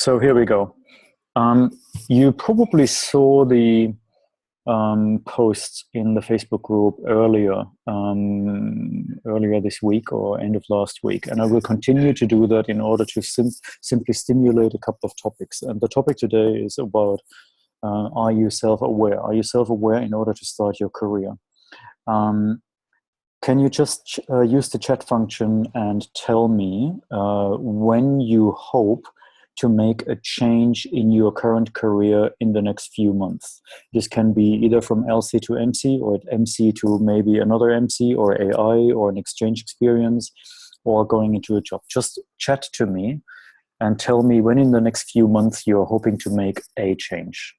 So here we go. You probably saw the posts in the Facebook group earlier this week or end of last week, and I will continue to do that in order to simply stimulate a couple of topics. And the topic today is about are you self-aware? Are you self-aware in order to start your career? Can you just use the chat function and tell me when you hope to make a change in your current career in the next few months? This can be either from LC to MC, or MC to maybe another MC, or AI, or an exchange experience, or going into a job. Just chat to me and tell me when in the next few months you're hoping to make a change.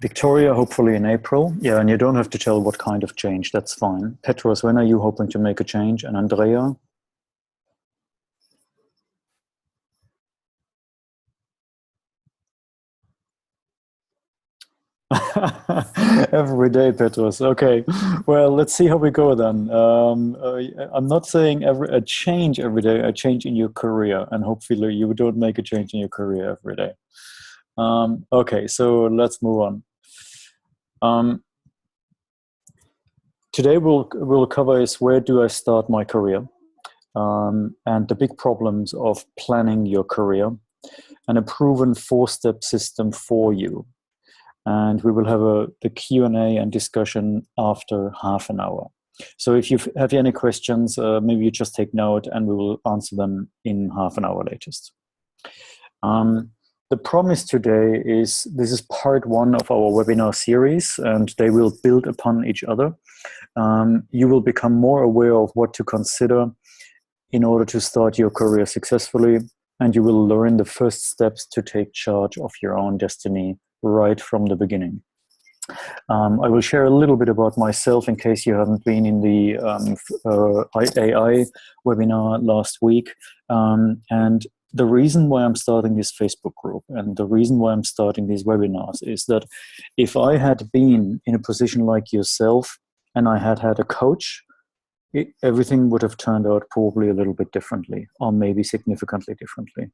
Victoria, hopefully in April. Yeah, and you don't have to tell what kind of change. That's fine. Petros, when are you hoping to make a change? And Andrea? Every day, Petros. Okay. Well, let's see how we go then. I'm not saying a change every day, a change in your career. And hopefully you don't make a change in your career every day. Okay, so let's move on. Today we'll cover is where do I start my career, and the big problems of planning your career, and a proven 4-step system for you. And we will have the Q&A and discussion after half an hour. So if you have any questions, maybe you just take note and we will answer them in half an hour latest. The promise today is this is part 1 of our webinar series, and they will build upon each other. You will become more aware of what to consider in order to start your career successfully, and you will learn the first steps to take charge of your own destiny right from the beginning. I will share a little bit about myself in case you haven't been in the AI webinar last week. And the reason why I'm starting this Facebook group and the reason why I'm starting these webinars is that if I had been in a position like yourself and I had had a coach, everything would have turned out probably a little bit differently, or maybe significantly differently.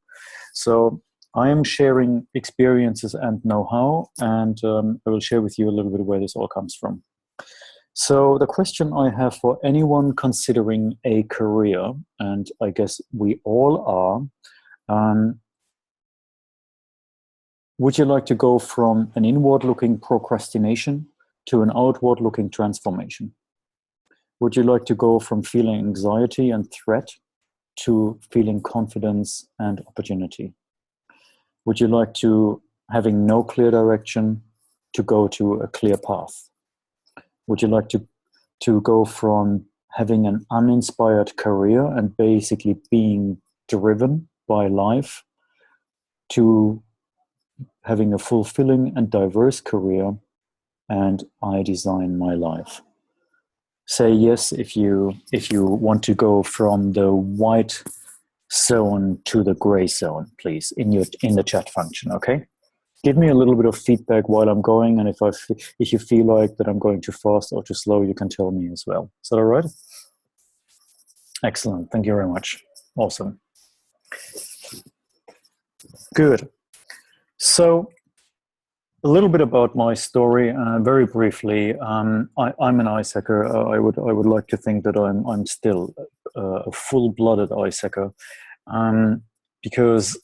So I am sharing experiences and know-how, and I will share with you a little bit where this all comes from. So the question I have for anyone considering a career, and I guess we all are, would you like to go from an inward-looking procrastination to an outward-looking transformation? Would you like to go from feeling anxiety and threat to feeling confidence and opportunity? Would you like to having no clear direction to go to a clear path? Would you like to go from having an uninspired career and basically being driven by life to having a fulfilling and diverse career and I design my life? Say yes if you want to go from the white zone to the gray zone, please, in the chat function. Okay, give me a little bit of feedback while I'm going, and if you feel like that I'm going too fast or too slow, you can tell me as well. Is that all right? Excellent. Thank you very much. Awesome. Good. So a little bit about my story, very briefly. I'm an ice hacker. I would like to think that I'm still a full-blooded ice hacker, because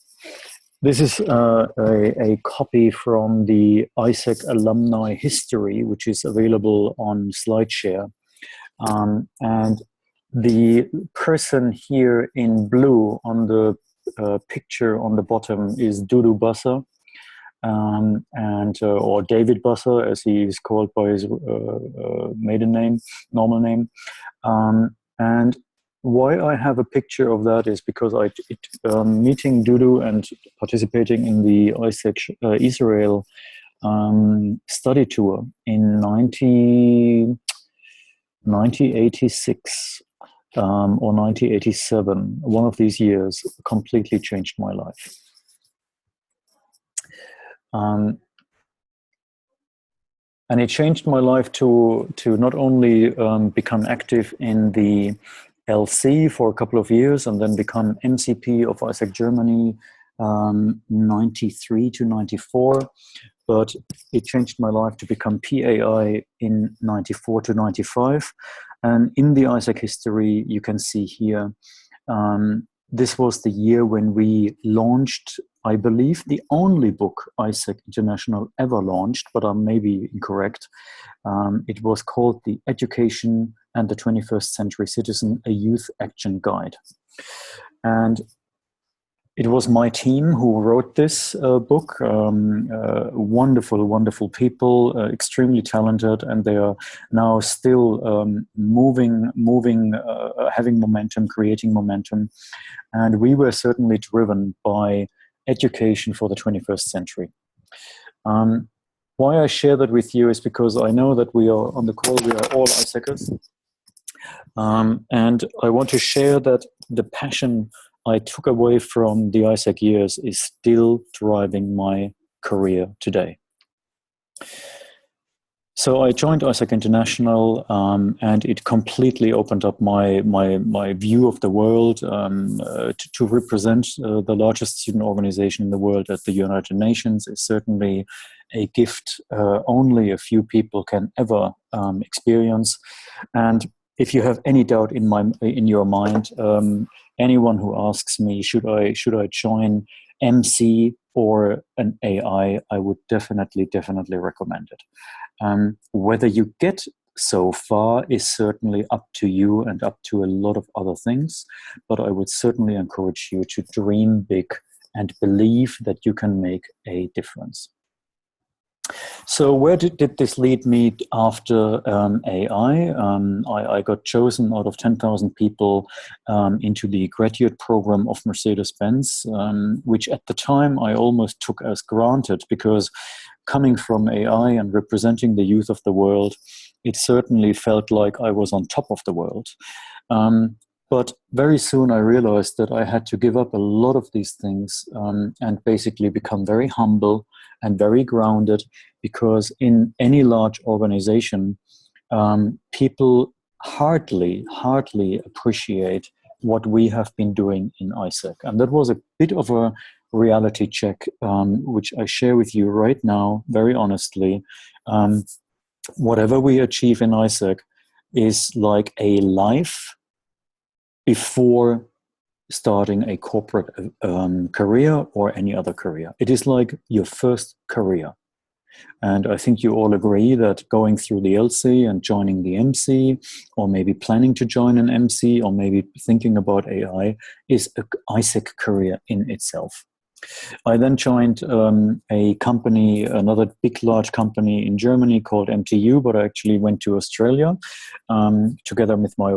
this is a copy from the ISAC alumni history, which is available on SlideShare, and the person here in blue on the picture on the bottom is Dudu Bassa. Or David Busser, as he is called by his maiden name, normal name. And why I have a picture of that is because meeting Dudu and participating in the ISEC Israel study tour in 1986 or 1987, one of these years, completely changed my life. And it changed my life to not only become active in the LC for a couple of years and then become MCP of ISAC Germany 93 to 94, but it changed my life to become PAI in 94 to 95. And in the ISAC history, you can see here, this was the year when we launched, I believe, the only book ISAC International ever launched, but I may be incorrect. It was called The Education and the 21st Century Citizen, a Youth Action Guide. And it was my team who wrote this book. Wonderful, wonderful people, extremely talented, and they are now still moving, having momentum, creating momentum. And we were certainly driven by education for the 21st century. Why I share that with you is because I know that we are on the call, we are all ISACers. And I want to share that the passion I took away from the ISAC years is still driving my career today. So I joined ISAC International, and it completely opened up my view of the world to represent the largest student organization in the world at the United Nations is certainly a gift only a few people can ever experience. And if you have any doubt in your mind, anyone who asks me, should I join MC or an AI, I would definitely recommend it. Whether you get so far is certainly up to you and up to a lot of other things, but I would certainly encourage you to dream big and believe that you can make a difference. So where did this lead me after AI? I got chosen out of 10,000 people into the graduate program of Mercedes-Benz, which at the time I almost took as granted, because coming from AI and representing the youth of the world, it certainly felt like I was on top of the world. But very soon I realized that I had to give up a lot of these things and basically become very humble and very grounded, because in any large organization, people hardly appreciate what we have been doing in ISAC. And that was a bit of a reality check, which I share with you right now, very honestly. Whatever we achieve in ISAC is like a life before starting a corporate career or any other career. It is like your first career. And I think you all agree that going through the LC and joining the MC, or maybe planning to join an MC, or maybe thinking about AI, is an ISAC career in itself. I then joined a company, another big, large company in Germany called MTU, but I actually went to Australia together with my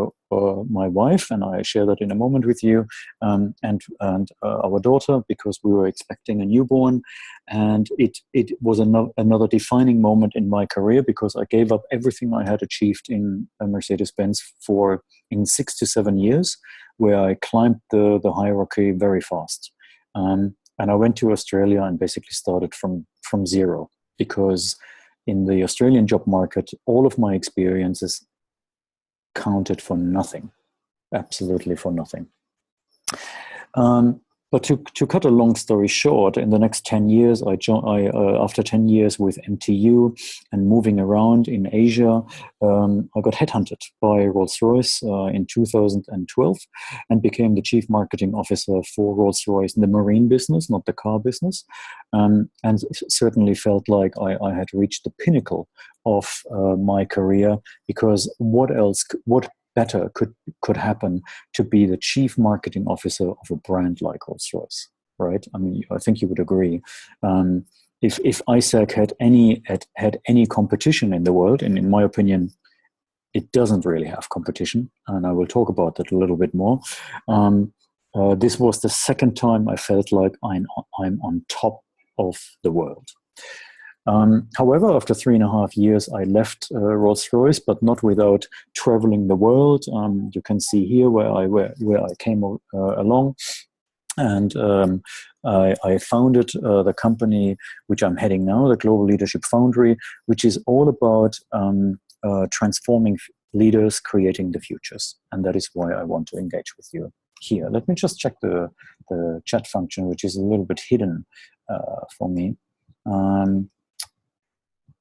wife, and I share that in a moment with you, and our daughter, because we were expecting a newborn. And it was another defining moment in my career, because I gave up everything I had achieved in Mercedes-Benz in 6 to 7 years, where I climbed the hierarchy very fast. And I went to Australia and basically started from zero, because in the Australian job market, all of my experiences counted for nothing, absolutely for nothing. But to cut a long story short, in the next 10 years, after 10 years with MTU and moving around in Asia, I got headhunted by Rolls-Royce in 2012 and became the chief marketing officer for Rolls-Royce in the marine business, not the car business, and certainly felt like I had reached the pinnacle of my career, because what better could happen to be the chief marketing officer of a brand like Rolls-Royce, right? I mean, I think you would agree. If ISAC had any competition in the world, and in my opinion, it doesn't really have competition, and I will talk about that a little bit more. This was the second time I felt like I'm on top of the world. However, after 3.5 years, I left Rolls-Royce, but not without traveling the world. You can see here where I came along. And I founded the company which I'm heading now, the Global Leadership Foundry, which is all about transforming leaders, creating the futures. And that is why I want to engage with you here. Let me just check the chat function, which is a little bit hidden for me.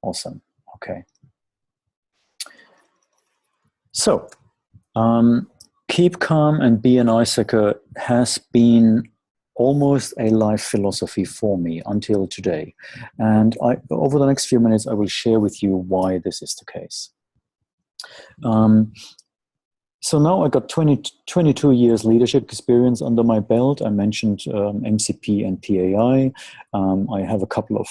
Awesome. Okay. So, keep calm and be an icicle has been almost a life philosophy for me until today. And over the next few minutes, I will share with you why this is the case. So now I got 22 years leadership experience under my belt. I mentioned MCP and PAI. I have a couple of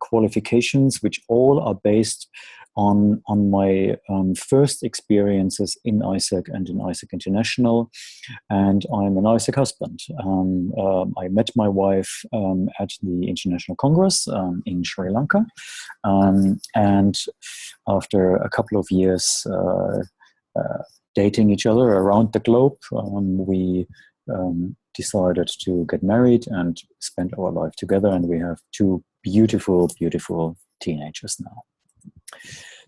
qualifications, which all are based on my first experiences in ISAC and in ISAC International. And I'm an ISAC husband. I met my wife at the International Congress in Sri Lanka. And after a couple of years dating each other around the globe, we decided to get married and spend our life together. And we have two beautiful, beautiful teenagers now.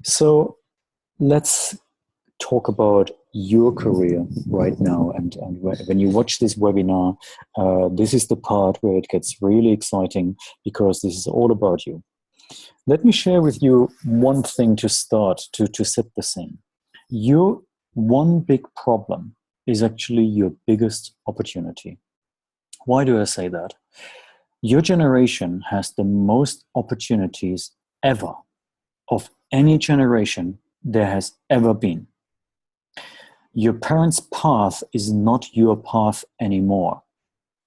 So let's talk about your career right now. And when you watch this webinar, this is the part where it gets really exciting, because this is all about you. Let me share with you one thing to start to set the scene. Your one big problem is actually your biggest opportunity. Why do I say that? Your generation has the most opportunities ever of any generation there has ever been. Your parents' path is not your path anymore,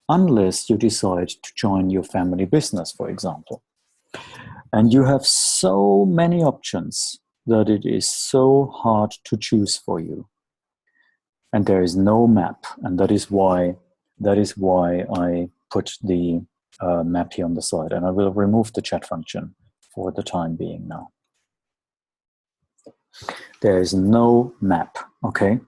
unless you decide to join your family business, for example. And you have so many options that it is so hard to choose for you. And there is no map, and that is why I put the map here on the side. And I will remove the chat function for the time being now. There is no map, okay?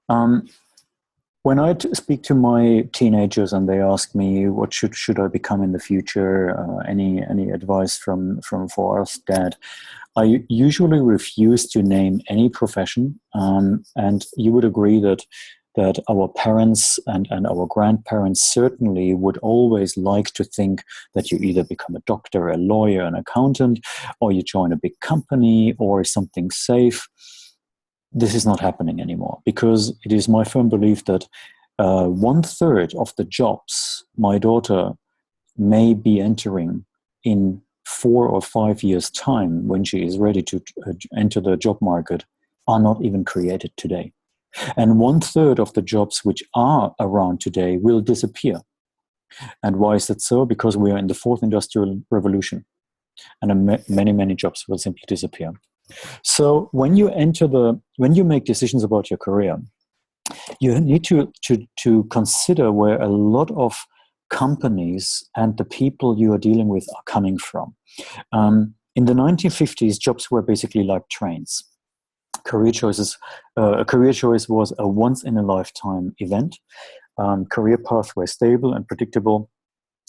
When I speak to my teenagers and they ask me what should I become in the future, any advice for us, Dad, I usually refuse to name any profession, and you would agree that our parents and our grandparents certainly would always like to think that you either become a doctor, a lawyer, an accountant, or you join a big company or something safe. This is not happening anymore, because it is my firm belief that 1/3 of the jobs my daughter may be entering in 4 or 5 years' time, when she is ready to enter the job market, are not even created today. And 1/3 of the jobs which are around today will disappear. And why is that so? Because we are in the 4th industrial revolution, and many, many jobs will simply disappear. So when you make decisions about your career, you need to consider where a lot of companies and the people you are dealing with are coming from. In the 1950s, jobs were basically like trains. A career choice was a once-in-a-lifetime event. Career paths were stable and predictable.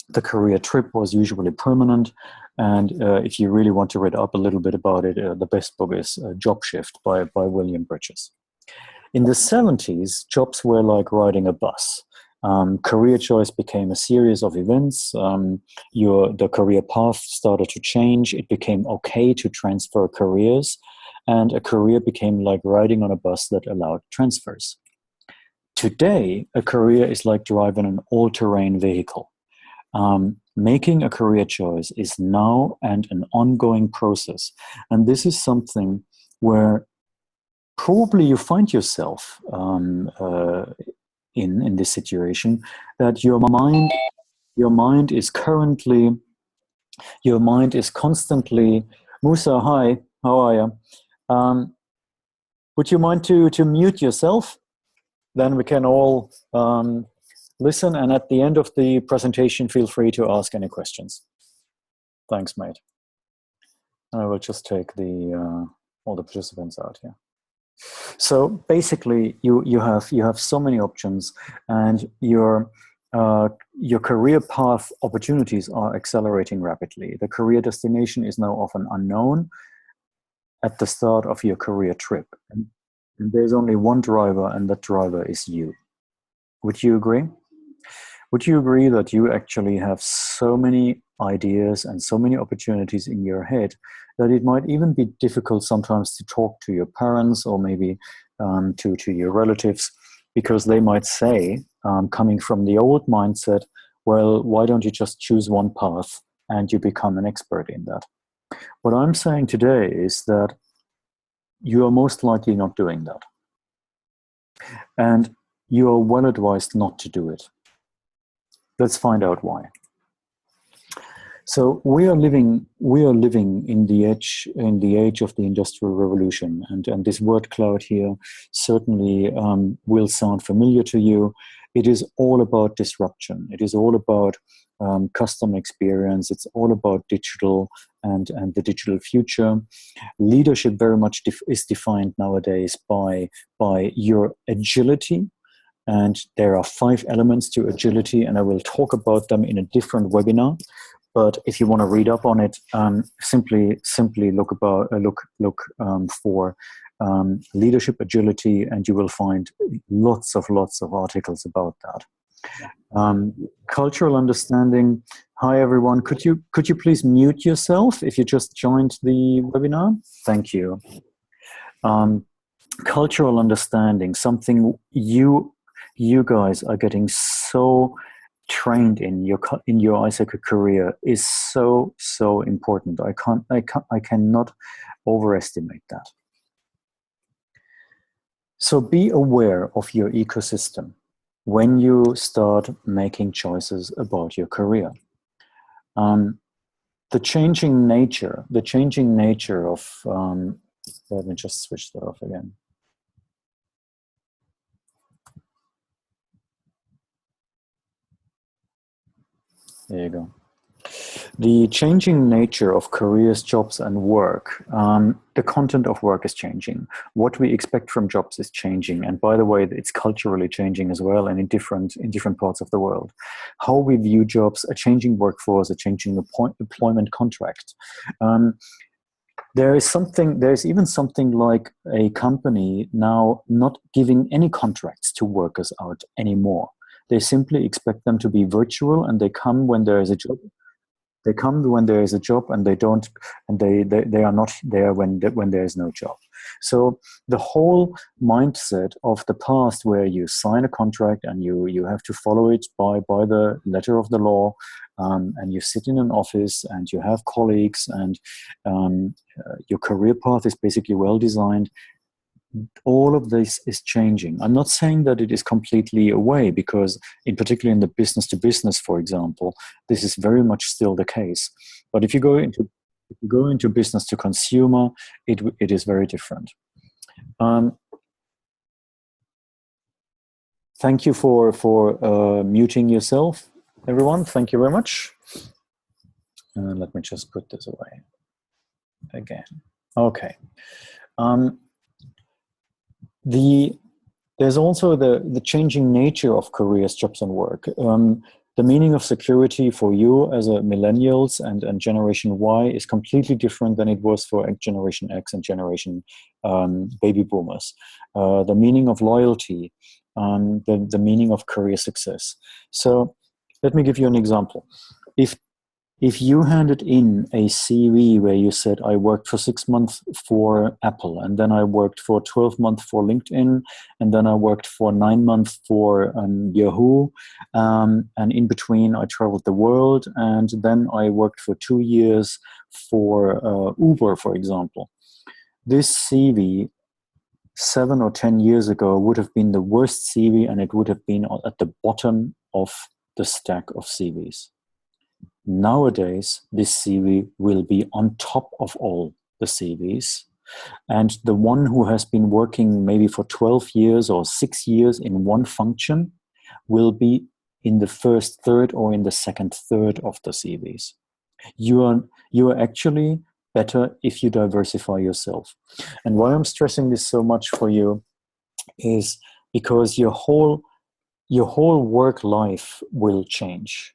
The career trip was usually permanent. And if you really want to read up a little bit about it, the best book is Job Shift by William Bridges. In the 70s, jobs were like riding a bus. Career choice became a series of events. The career path started to change. It became okay to transfer careers. And a career became like riding on a bus that allowed transfers. Today, a career is like driving an all-terrain vehicle. Making a career choice is now and an ongoing process. And this is something where probably you find yourself in this situation, that your mind is constantly, Musa, hi, how are you? Would you mind to mute yourself? Then we can all listen, and at the end of the presentation, feel free to ask any questions. Thanks, mate. I will just take all the participants out here. So basically, you have so many options, and your career path opportunities are accelerating rapidly. The career destination is now often unknown at the start of your career trip, and there's only one driver, and that driver is you. Would you agree? Would you agree that you actually have so many ideas and so many opportunities in your head that it might even be difficult sometimes to talk to your parents, or maybe to your relatives, because they might say, coming from the old mindset, well, why don't you just choose one path and you become an expert in that? What I'm saying today is that you are most likely not doing that. And you are well advised not to do it. Let's find out why. So we are living in the age of the Industrial Revolution, and this word cloud here certainly will sound familiar to you. It is all about disruption. It is all about customer experience. It's all about digital and the digital future. Leadership very much is defined nowadays by your agility. And there are 5 elements to agility, and I will talk about them in a different webinar. But if you want to read up on it, simply look for leadership agility, and you will find lots of articles about that. Cultural understanding. Hi everyone. Could you please mute yourself if you just joined the webinar? Thank you. Cultural understanding, something you guys are getting so trained in your ISAC career, is so important. I cannot overestimate that. So be aware of your ecosystem when you start making choices about your career. The changing nature of let me just switch that off again. There you go. The changing nature of careers, jobs, and work. The content of work is changing. What we expect from jobs is changing, and by the way, it's culturally changing as well, and in different parts of the world. How we view jobs, a changing workforce, a changing employment contract. There is even something like a company now not giving any contracts to workers out anymore. They simply expect them to be virtual, and they come when there is a job. They come when there is a job, and they are not there when there is no job. So the whole mindset of the past, where you sign a contract and you have to follow it by the letter of the law, and you sit in an office and you have colleagues, and your career path is basically well designed. All of this is changing. I'm not saying that it is completely away, because in particular in the business to business, for example, this is very much still the case. But if you go into business to consumer, it is very different. Thank you for muting yourself, everyone. Thank you very much. Let me just put this away again. Okay. There's also the changing nature of careers, jobs, and work. The meaning of security for you as a millennials and Generation Y is completely different than it was for Generation X and Generation baby boomers. The meaning of loyalty, the meaning of career success. So let me give you an example. If you handed in a CV where you said, I worked for 6 months for Apple, and then I worked for 12 months for LinkedIn, and then I worked for 9 months for Yahoo, and in between I traveled the world, and then I worked for 2 years for Uber, for example. This CV 7 or 10 years ago would have been the worst CV, and it would have been at the bottom of the stack of CVs. Nowadays, this CV will be on top of all the CVs. And the one who has been working maybe for 12 years or 6 years in one function will be in the first third or in the second third of the CVs. You are actually better if you diversify yourself. And why I'm stressing this so much for you is because your whole work life will change.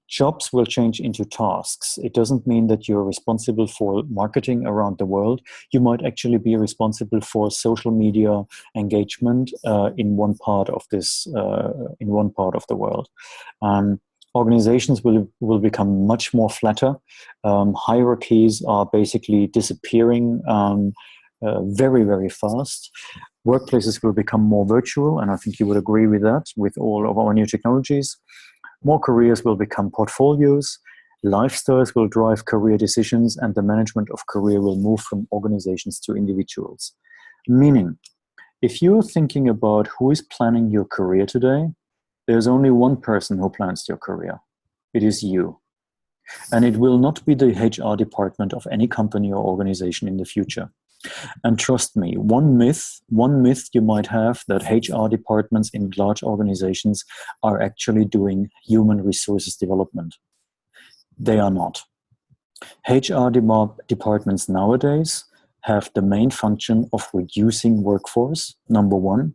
Jobs will change into tasks. It doesn't mean that you're responsible for marketing around the world. You might actually be responsible for social media engagement in one part of the world. Organizations will become much more flatter. Hierarchies are basically disappearing very, very fast. Workplaces will become more virtual, and I think you would agree with that with all of our new technologies. More careers will become portfolios, lifestyles will drive career decisions, and the management of career will move from organizations to individuals. Meaning, if you're thinking about who is planning your career today, there's only one person who plans your career. It is you. And it will not be the HR department of any company or organization in the future. And trust me, one myth you might have, that HR departments in large organizations are actually doing human resources development. They are not. HR departments nowadays have the main function of reducing workforce, number one,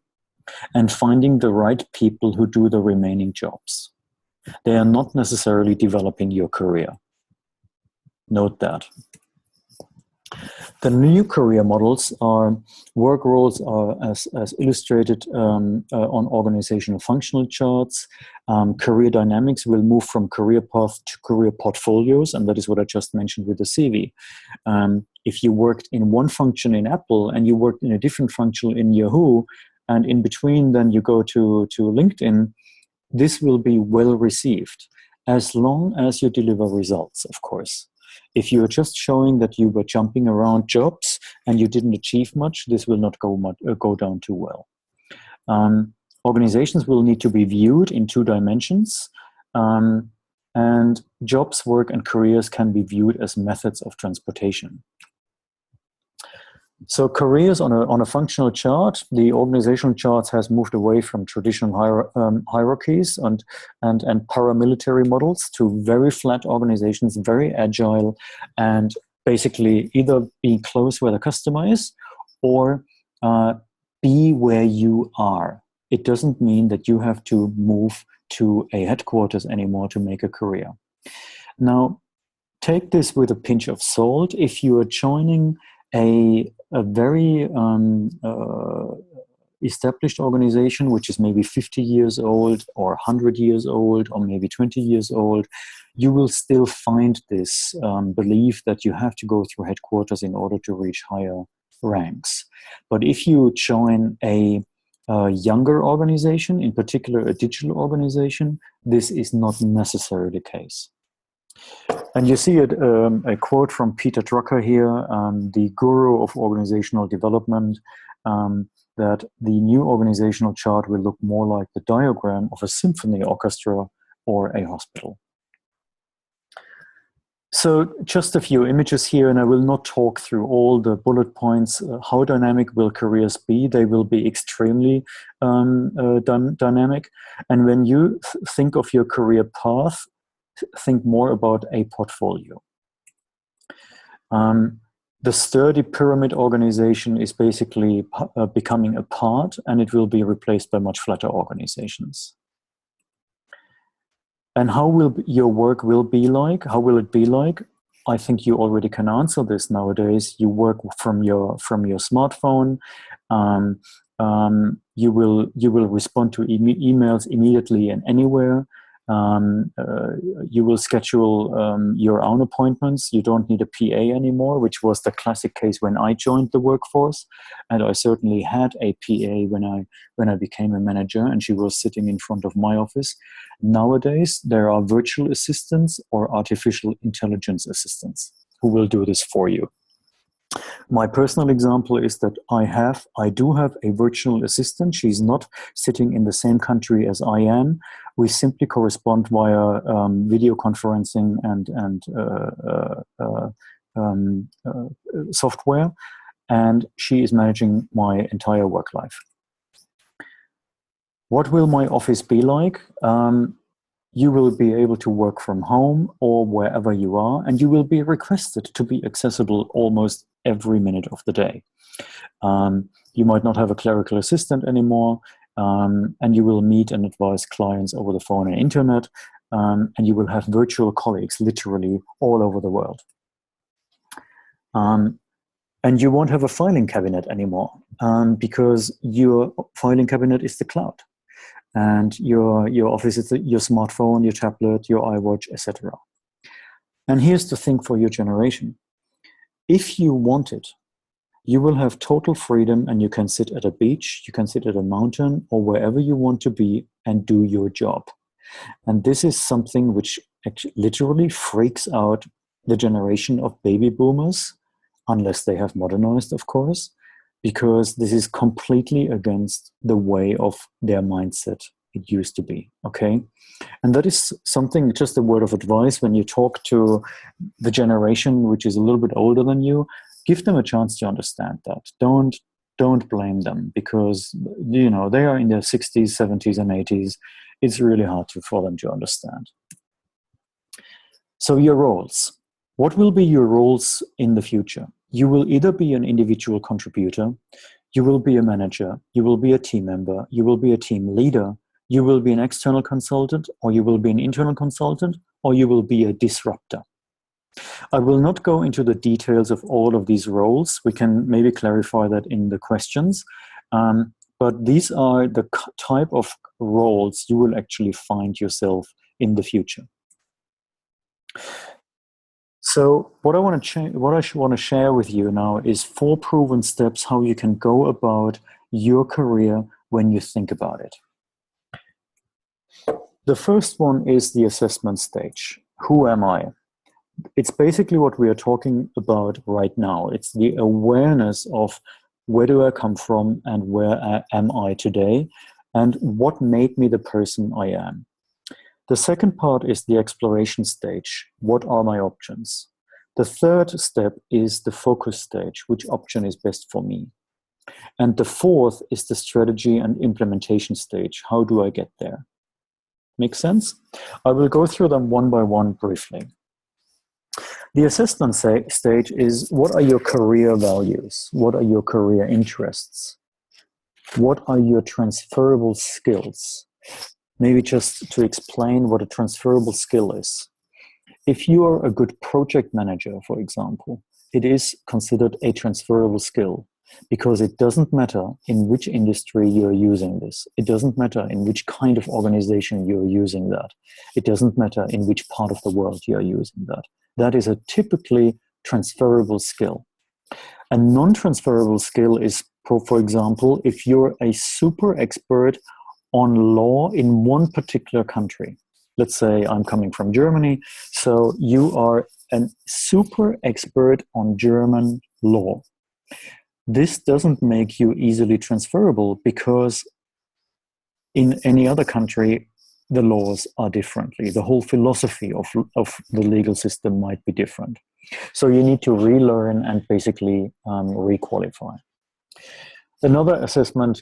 and finding the right people who do the remaining jobs. They are not necessarily developing your career. Note that. The new career models are work roles are as illustrated on organizational functional charts. Career dynamics will move from career path to career portfolios, and that is what I just mentioned with the CV. If you worked in one function in Apple and you worked in a different function in Yahoo, and in between then you go to LinkedIn, this will be well received as long as you deliver results, of course. If you're just showing that you were jumping around jobs and you didn't achieve much, this will not go down too well. Organizations will need to be viewed in two dimensions, and jobs, work, and careers can be viewed as methods of transportation. So careers on a functional chart, the organizational charts has moved away from traditional hierarchies and paramilitary models to very flat organizations, very agile, and basically either be close where the customer is or be where you are. It doesn't mean that you have to move to a headquarters anymore to make a career. Now, take this with a pinch of salt. If you are joining a very established organization, which is maybe 50 years old or 100 years old or maybe 20 years old, you will still find this belief that you have to go through headquarters in order to reach higher ranks. But if you join a younger organization, in particular a digital organization, this is not necessarily the case. And you see a quote from Peter Drucker here, the guru of organizational development, that the new organizational chart will look more like the diagram of a symphony orchestra or a hospital. So just a few images here, and I will not talk through all the bullet points. How dynamic will careers be? They will be extremely dynamic. And when you think of your career path, think more about a portfolio. The sturdy pyramid organization is basically becoming a part, and it will be replaced by much flatter organizations. And how will your work be like? How will it be like? I think you already can answer this nowadays. You work from your smartphone. You will respond to emails immediately and anywhere. You will schedule your own appointments. You don't need a PA anymore, which was the classic case when I joined the workforce. And I certainly had a PA when I became a manager, and she was sitting in front of my office. Nowadays, there are virtual assistants or artificial intelligence assistants who will do this for you. My personal example is that I do have a virtual assistant. She's not sitting in the same country as I am. We simply correspond via video conferencing and software, and she is managing my entire work life. What will my office be like? you will be able to work from home or wherever you are, and you will be requested to be accessible almost every minute of the day. You might not have a clerical assistant anymore, and you will meet and advise clients over the phone and internet, and you will have virtual colleagues literally all over the world. And you won't have a filing cabinet anymore, because your filing cabinet is the cloud. And your office is your smartphone, your tablet, your iWatch, etc. And here's the thing for your generation. If you want it, you will have total freedom, and you can sit at a beach, you can sit at a mountain, or wherever you want to be and do your job. And this is something which literally freaks out the generation of baby boomers, unless they have modernized, of course, because this is completely against the way of their mindset it used to be, okay? And that is something, just a word of advice, when you talk to the generation which is a little bit older than you, give them a chance to understand that. Don't blame them, because, you know, they are in their 60s, 70s, and 80s. It's really hard for them to understand. So your roles. What will be your roles in the future? You will either be an individual contributor, you will be a manager, you will be a team member, you will be a team leader, you will be an external consultant, or you will be an internal consultant, or you will be a disruptor. I will not go into the details of all of these roles. We can maybe clarify that in the questions. But these are the type of roles you will actually find yourself in the future. So what I want to share with you now is 4 proven steps how you can go about your career when you think about it. The first one is the assessment stage. Who am I? It's basically what we are talking about right now. It's the awareness of where do I come from and where am I today, and what made me the person I am. The second part is the exploration stage. What are my options? The third step is the focus stage. Which option is best for me? And the fourth is the strategy and implementation stage. How do I get there? Make sense? I will go through them one by one briefly. The assessment stage is, what are your career values? What are your career interests? What are your transferable skills? Maybe just to explain what a transferable skill is. If you are a good project manager, for example, it is considered a transferable skill, because it doesn't matter in which industry you're using this. It doesn't matter in which kind of organization you're using that. It doesn't matter in which part of the world you're using that. That is a typically transferable skill. A non-transferable skill is, for example, if you're a super expert on law in one particular country. Let's say I'm coming from Germany, so you are a super expert on German law. This doesn't make you easily transferable, because in any other country, the laws are differently. The whole philosophy of the legal system might be different. So you need to relearn and basically requalify. Another assessment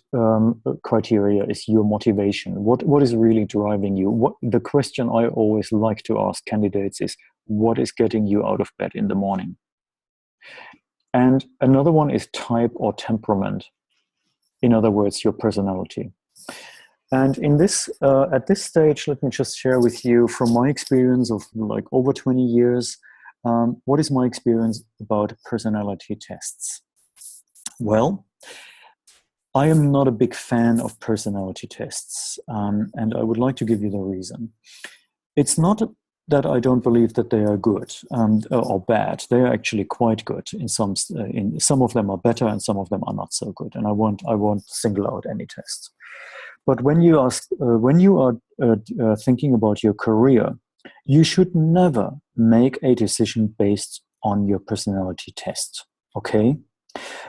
criteria is your motivation. What is really driving you? The question I always like to ask candidates is, what is getting you out of bed in the morning? And another one is type or temperament. In other words, your personality. And in this, at this stage, let me just share with you from my experience of like over 20 years, what is my experience about personality tests? Well, I am not a big fan of personality tests, and I would like to give you the reason. It's not that I don't believe that they are good or bad. They are actually quite good. In some of them are better, and some of them are not so good. And I won't single out any test. But when you are thinking about your career, you should never make a decision based on your personality test. Okay?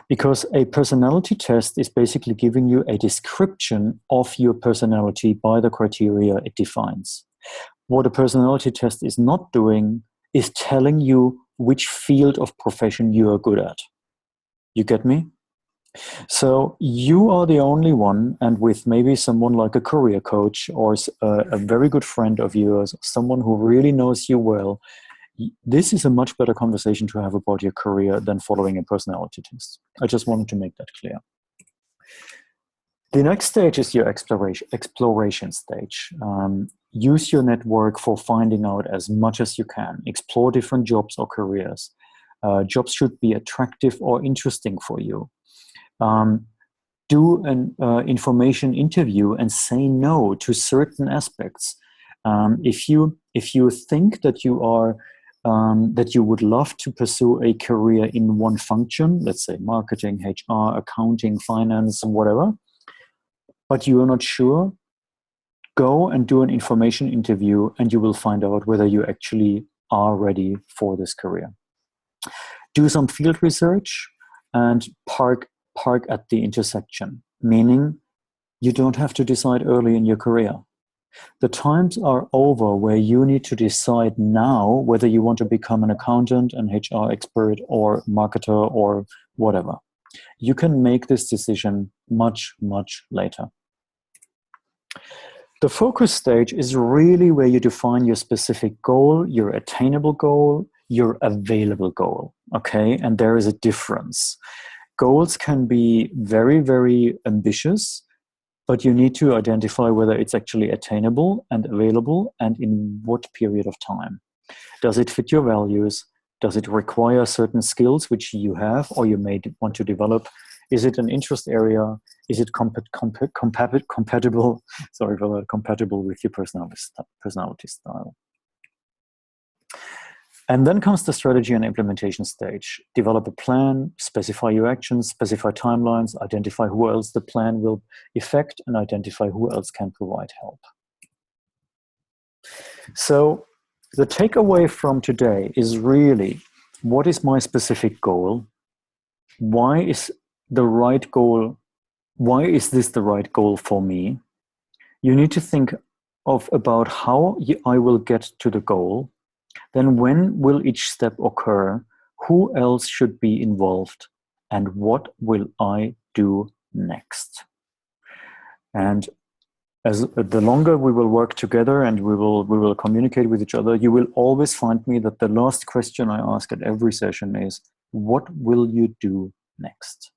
Because a personality test is basically giving you a description of your personality by the criteria it defines. What a personality test is not doing is telling you which field of profession you are good at. You get me? So you are the only one, and with maybe someone like a career coach or a very good friend of yours, someone who really knows you well, this is a much better conversation to have about your career than following a personality test. I just wanted to make that clear. The next stage is your exploration stage. Use your network for finding out as much as you can. Explore different jobs or careers. Jobs should be attractive or interesting for you. Do an information interview and say no to certain aspects. If you think that you would love to pursue a career in one function, let's say marketing, HR, accounting, finance, whatever, but you are not sure, go and do an information interview and you will find out whether you actually are ready for this career. Do some field research and park at the intersection, meaning you don't have to decide early in your career. The times are over where you need to decide now whether you want to become an accountant, an HR expert, or marketer, or whatever. You can make this decision much, much later. The focus stage is really where you define your specific goal, your attainable goal, your available goal, okay? And there is a difference. Goals can be very, very ambitious, but you need to identify whether it's actually attainable and available and in what period of time. Does it fit your values? Does it require certain skills which you have or you may want to develop? Is it an interest area? Is it compatible? Sorry for that, compatible with your personality style? And then comes the strategy and implementation stage. Develop a plan, specify your actions, specify timelines, identify who else the plan will affect, and identify who else can provide help. So the takeaway from today is really, what is my specific goal? Why is the right goal? Why is this the right goal for me? You need to think about how I will get to the goal. Then when will each step occur? Who else should be involved? And what will I do next? And as the longer we will work together and we will communicate with each other, you will always find me that the last question I ask at every session is, what will you do next?